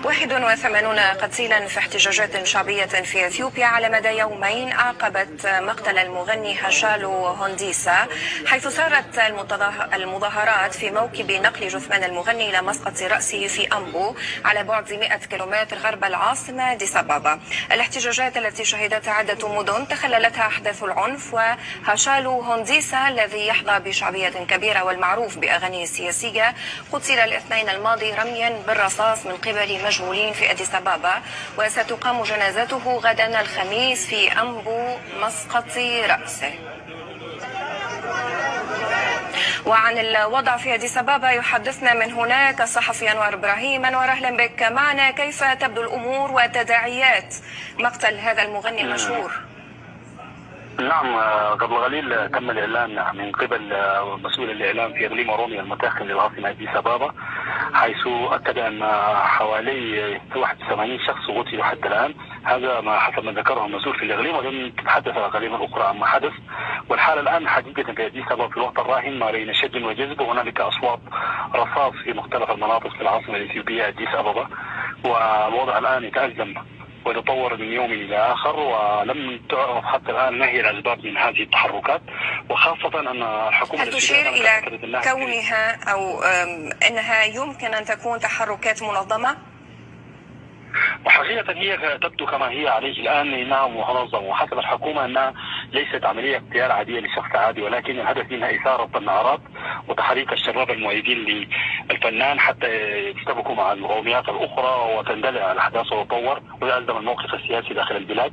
81 قتيلا في احتجاجات شعبية في أثيوبيا على مدى يومين أعقبت مقتل المغني هاشالو هونديسا، حيث سارت المظاهرات في موكب نقل جثمان المغني إلى مسقط رأسه في أمبو على بعد 100 كيلومتر غرب العاصمة أديس أبابا. الاحتجاجات التي شهدتها عدة مدن تخللتها أحداث العنف، وهاشالو هونديسا الذي يحظى بشعبية كبيرة والمعروف بأغانيه السياسية قتل الاثنين الماضي رميا بالرصاص من قبل مجهولين في أديس أبابا، وستقام جنازته غدا الخميس في أمبو مسقط رأسه. وعن الوضع في أديس أبابا يحدثنا من هناك الصحفي أنور إبراهيم. أنور، أهلا بك معنا. كيف تبدو الأمور وتداعيات مقتل هذا المغني المشهور؟ نعم، قبل قليل تم الإعلان من قبل مسؤول الإعلام في إقليم أوروميا المتاخم للعاصمة أديس أبابا، حيث أكد أن حوالي 81 شخص قتلوا حتى الآن. هذا ما حسب ما ذكره المسؤول في الإقليم، ولم تتحدث الأقاليم الأخرى عما حدث. والحالة الآن حقيقة في أديس أبابا في الوقت الراهن ما بين شد وجذب، وهنالك أصوات رصاص في مختلف المناطق في العاصمة الإثيوبية أديس أبابا، والوضع الآن يتأزم ويتطور من يوم إلى آخر، ولم تعرف حتى الآن ما هي الأسباب من هذه التحركات، وخاصة أن الحكومة هل تشير إلى كونها أو أنها يمكن أن تكون تحركات منظمة؟ وحقيقة هي تبدو كما هي عليه الآن إنها منظمة، وحسب الحكومة أنها ليست عملية اغتيال عادية لشخص عادي، ولكن الهدف منها إثارة النعرات وتحريك الشباب المؤيدين للفنان حتى يشتبكوا مع القوميات الأخرى وتندلع الأحداث وتطور ويأزم الموقف السياسي داخل البلاد.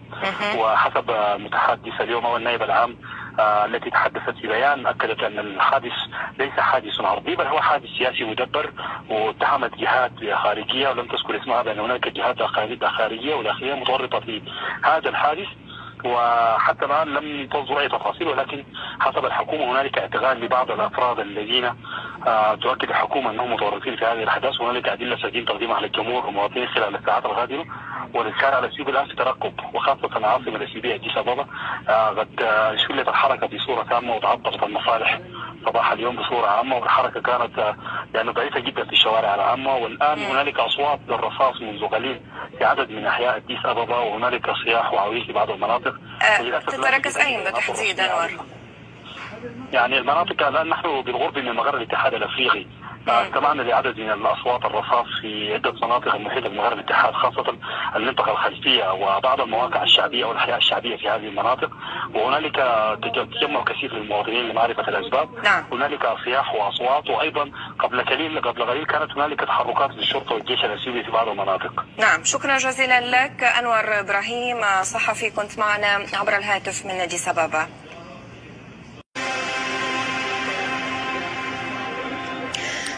وحسب متحدث اليوم والنائب العام التي تحدثت في بيان أكدت أن الحادث ليس حادث عرضي، بل هو حادث سياسي مدبر، واتهمت جهات خارجية ولم تذكر اسمها بأن هناك جهات خارجية وداخلية متورطة في هذا الحادث. وحتى الآن لم تصدر أي تفاصيل، ولكن حسب الحكومة هنالك اعتقال لبعض الأفراد الذين تؤكد الحكومة أنهم متورطين في هذه الأحداث، وهنالك أدلة سيتم تقديمها للجمهور والمواطنين خلال الساعات القادمة. والإنكار على الأثيوبي الآن في ترقب، وخاصة العاصمة الأثيوبية أديس أبابا قد شلت الحركة بصورة تامة وتعطلت المصالح صباح اليوم بصورة عامة، والحركة كانت يعني ضعيفة جدا في الشوارع العامة. والآن هنالك أصوات للرصاص منذ قليل في عدد من أحياء أديس أبابا، وهنالك صياح وعويل في بعض المناطق. تتركز أين بالتحديد أنور؟ يعني المناطق الآن نحن بالقرب من مقر الاتحاد الأفريقي، استمعنا لعدد من الأصوات الرصاص في عدة مناطق المحيطة بمقر الاتحاد، خاصة المنطقة الخلفية وبعض المواقع الشعبية والأحياء الشعبية في هذه المناطق. وهنالك تجمع كثير من المواطنين لمعرفة الأسباب. هنالك صياح وأصوات، وأيضا قبل قليل كانت هنالك تحركات للشرطة والجيش الأثيوبي في بعض المناطق. نعم، شكرا جزيلا لك أنور إبراهيم، صحفي كنت معنا عبر الهاتف من أديس أبابا.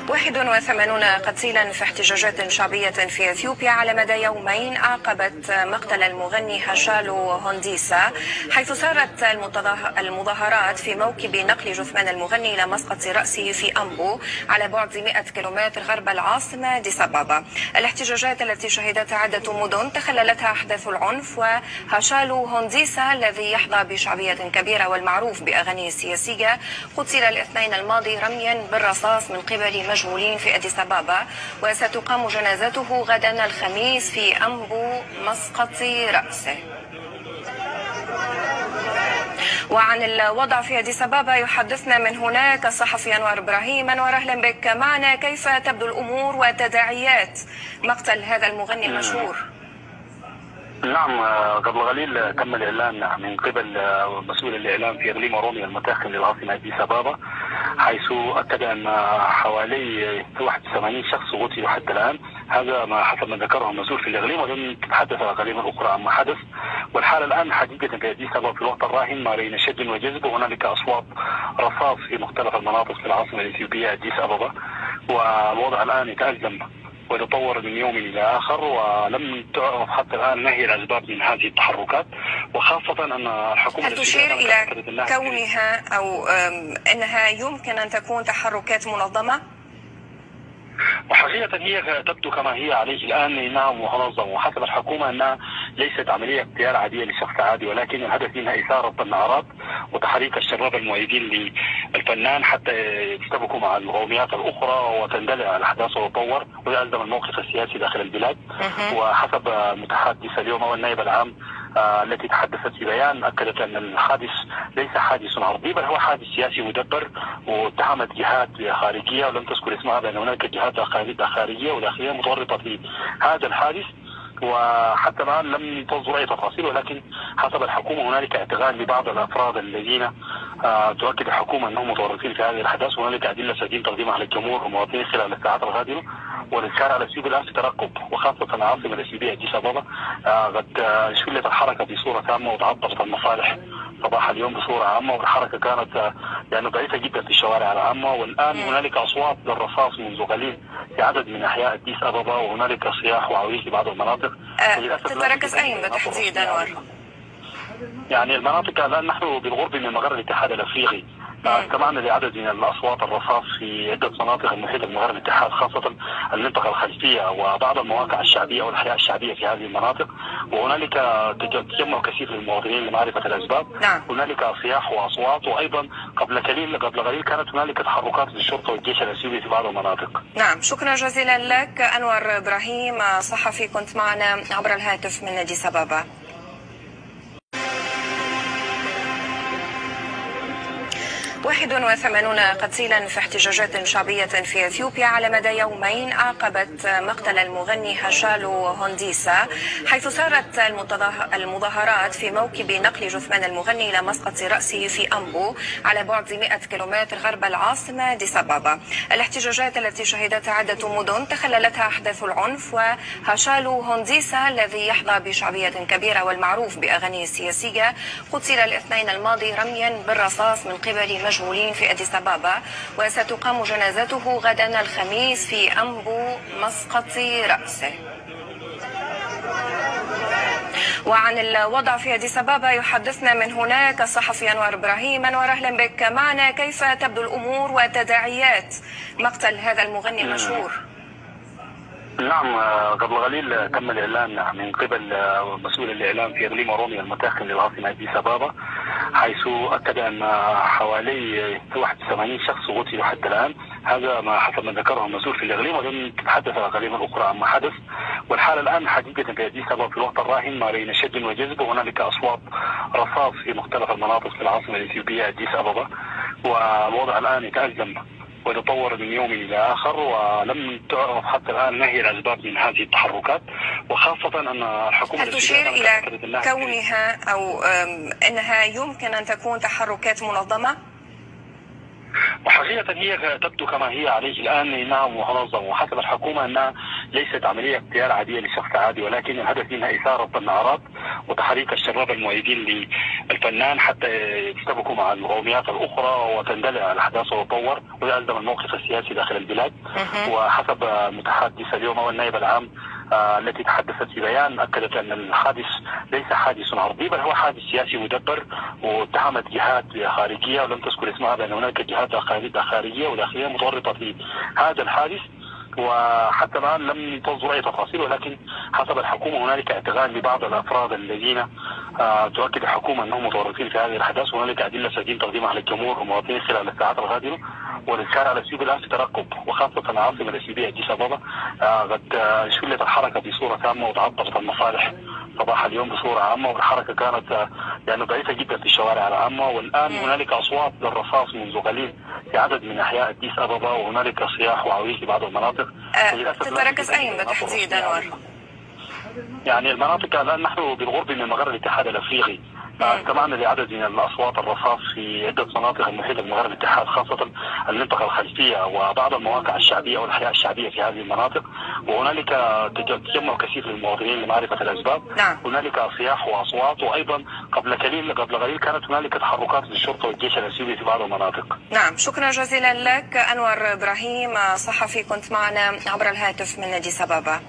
81 قتيلا في احتجاجات شعبية في أثيوبيا على مدى يومين أعقبت مقتل المغني هاشالو هونديسا، حيث سارت المظاهرات في موكب نقل جثمان المغني إلى مسقط رأسه في أمبو على بعد 100 كيلومتر غرب العاصمة أديس أبابا. الاحتجاجات التي شهدتها عدة مدن تخللتها أحداث العنف، وهاشالو هونديسا الذي يحظى بشعبية كبيرة والمعروف بأغانيه السياسية قتل الاثنين الماضي رميا بالرصاص من قبل مجهولين في أديس أبابا، وستقام جنازته غدا الخميس في أمبو مسقط رأسه. وعن الوضع في أديس أبابا يحدثنا من هناك الصحفي أنور إبراهيم. أنور، أهلا بك معنا. كيف تبدو الأمور وتداعيات مقتل هذا المغني المشهور؟ نعم، قبل قليل تم الإعلان من قبل مسؤول الإعلام في إقليم أوروميا المتاخم للعاصمة أديس أبابا، حيث أكد أن حوالي 81 شخص قتلوا حتى الآن. هذا ما حسب ما ذكره المسؤول في الإقليم، ولم تتحدث الأقاليم الأخرى عما حدث. والحالة الآن حقيقة في أديس أبابا في الوقت الراهن ما بين شد وجذب، وهنالك أصوات رصاص في مختلف المناطق في العاصمة الإثيوبية أديس أبابا، والوضع الآن يتأزم ويتطور من يوم إلى آخر، ولم تعرف حتى الآن ما هي الأسباب من هذه التحركات، وخاصة أن الحكومة هل تشير إلى كونها أو أنها يمكن أن تكون تحركات منظمة؟ وحقيقة هي تبدو كما هي عليه الآن إنها منظمة، وحسب الحكومة أنها ليست عملية اغتيال عادية لشخص عادي، ولكن الهدف منها إثارة النعرات وتحريك الشباب المؤيدين الفنان حتى يشتبكوا مع المقوميات الأخرى وتندلع الأحداث وتتطور ويلزم الموقف السياسي داخل البلاد. وحسب متحدث اليوم أو النائب العام التي تحدثت في بيان أكدت أن الحادث ليس حادث عرضي بل هو حادث سياسي مدبر، واتهمت جهات خارجية ولم تذكر اسمها بأن هناك جهات خارجية وداخلية متورطة في هذا الحادث. وحتى الآن لم تصدر أي تفاصيل، ولكن حسب الحكومة هنالك اعتقال لبعض الأفراد الذين تؤكد الحكومة أنهم متورطين في هذه الأحداث، وهنالك أدلة سيتم تقديمها للجمهور والمواطنين خلال الساعات القادمة. والإسكار على السيوف الآن في ترقب، وخاصة العاصمة الإثيوبية أديس أبابا قد شلت الحركة بصورة تامة وتعطلت المصالح صباح اليوم بصورة عامة، والحركة كانت يعني ضعيفة جدا في الشوارع العامة. والآن هنالك أصوات للرصاص منذ قليل في عدد من أحياء أديس أبابا، وهنالك صياح وعويل في بعض المناطق. تتركز أين بالتحديد أنور؟ يعني المناطق الآن نحن بالقرب من مقر الاتحاد الأفريقي، استمعنا لعدد من الأصوات الرصاص في عدة مناطق المحيطة بمقر الاتحاد، خاصة المنطقة الخلفية وبعض المواقع الشعبية والأحياء الشعبية في هذه المناطق. وهنالك تجمع كثير من المواطنين لمعرفة الأسباب. هنالك صياح وأصوات، وأيضا قبل قليل كانت هنالك تحركات للشرطة والجيش الأثيوبي في بعض المناطق. نعم، شكرا جزيلا لك أنور إبراهيم، صحفي كنت معنا عبر الهاتف من أديس أبابا. 81 قتيلا في احتجاجات شعبية في اثيوبيا على مدى يومين أعقبت مقتل المغني هاشالو هونديسا، حيث سارت المظاهرات في موكب نقل جثمان المغني إلى مسقط رأسه في أمبو على بعد 100 كيلومتر غرب العاصمة أديس أبابا. الاحتجاجات التي شهدتها عدة مدن تخللتها أحداث العنف، وهاشالو هونديسا الذي يحظى بشعبية كبيرة والمعروف بأغانيه السياسية قتل الاثنين الماضي رميا بالرصاص من قبل مجهولين في أديس أبابا، وستقام جنازته غدا الخميس في أمبو مسقط رأسه. وعن الوضع في أديس أبابا يحدثنا من هناك الصحفي أنور إبراهيم. أنور، أهلا بك معنا. كيف تبدو الأمور وتداعيات مقتل هذا المغني المشهور؟ نعم، قبل قليل تم الإعلان من قبل مسؤول الإعلام في إقليم أوروميا المتاخم للعاصمة أديس أبابا، حيث أكد أن حوالي 81 شخص قتلوا حتى الآن. هذا ما حسب ما ذكره المسؤول في الإقليم، ولم تتحدث الأقاليم الأخرى عما حدث. والحالة الآن حقيقة في أديس أبابا في الوقت الراهن ما بين شد وجذب، وهنالك أصوات رصاص في مختلف المناطق في العاصمة الإثيوبية أديس أبابا، والوضع الآن يتأزم ويتطور من يوم إلى آخر، ولم تعرف حتى الآن ما هي الأسباب من هذه التحركات. وخاصة أن الحكومة هل تشير إلى كونها أو أنها يمكن أن تكون تحركات منظمة؟ وحقيقة هي تبدو كما هي عليه الآن إنها منظمة، وحسب الحكومة أنها ليست عملية اغتيال عادية لشخص عادي، ولكن الهدف منها إثارة النعرات وتحريك الشباب المؤيدين للفنان حتى يشتبكوا مع المقوميات الأخرى وتندلع الأحداث وتتطور ويلزم الموقف السياسي داخل البلاد. وحسب متحدث اليوم أو النائب العام التي تحدثت في بيان أكدت أن الحادث ليس حادث عرضي بل هو حادث سياسي مدبر، واتهمت جهات خارجية ولم تذكر اسمها بأن هناك جهات خارجية وداخلية متورطة في هذا الحادث. وحتى الآن لم تصدر أي تفاصيل، ولكن حسب الحكومة هنالك اعتقال لبعض الأفراد الذين تؤكد الحكومة أنهم متورطين في هذه الأحداث، وهنالك أدلة سيتم تقديمها للجمهور والمواطنين خلال الساعات القادمة. والإسكار على السيوف الآن في ترقب، وخاصة العاصمة الإثيوبية أديس أبابا قد شلت الحركة بصورة تامة وتعطلت المصالح صباح اليوم بصورة عامة، والحركة كانت يعني ضعيفة جدا في الشوارع العامة. والآن هنالك أصوات للرصاص منذ قليل في عدد من أحياء أديس أبابا، وهنالك صياح وعويل في بعض المناطق. تتركز أين بالتحديد أنور؟ يعني المناطق الآن نحن بالقرب من مقر الاتحاد الأفريقي، استمعنا لعدد من الأصوات الرصاص في عدة مناطق المحيطة بمقر الاتحاد، خاصة المنطقة الخلفية وبعض المواقع الشعبية والأحياء الشعبية في هذه المناطق. وهنالك تجمع كثير من المواطنين لمعرفة الأسباب. هنالك صياح وأصوات، وأيضا قبل قليل كانت هنالك تحركات للشرطة والجيش الأثيوبي في بعض المناطق. نعم، شكرا جزيلا لك أنور إبراهيم، صحفي كنت معنا عبر الهاتف من أديس أبابا.